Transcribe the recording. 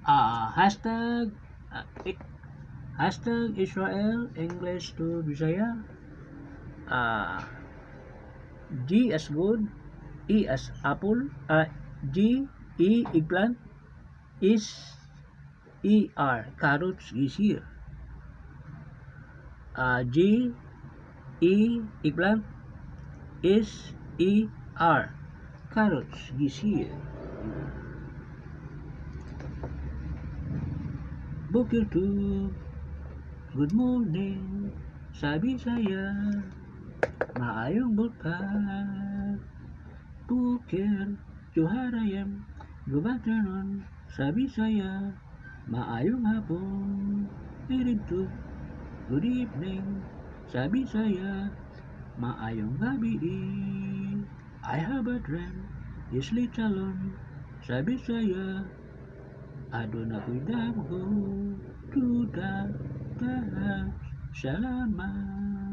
Hashtag uh, i- hashtag Israel English to Bisaya. Uh, G as good, E as apple, G E eggplant, is ER carrots is here. G E eggplant, is ER carrots is here. Bukir tu, good morning, sabi saya, maayong bukas. Bukir, Juharayam, good afternoon, sabi saya, maayong hapon. Irito, good evening, sabi saya, maayong gabi. I have a dream, sleep alone, sabi saya, adon ako'y damgo, to the taas, salamat.